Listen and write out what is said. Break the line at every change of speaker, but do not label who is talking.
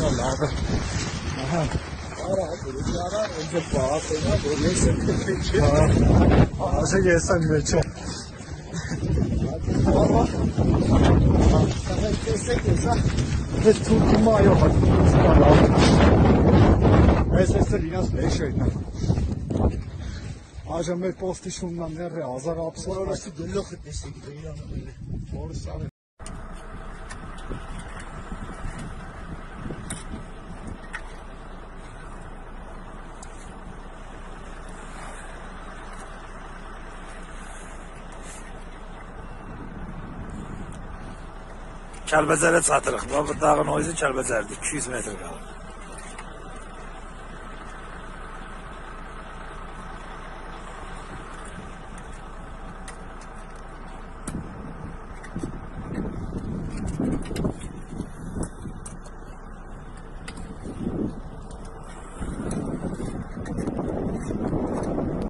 Vallahi. Aha. Ara önce bağ sonra böyleyse. Ağaca gelsen meçe. Ama sana destek olsa ve tutma yok. Mesela biraz beşeydi. Ağaca me posti şundan nerede azar apsa.
Orası güllük etmesi gidiyor.
Orası abi.
Kəlbəzərə çatırıq. Bu dağın o yüzü Kəlbəzərdir. 200 metr qalır.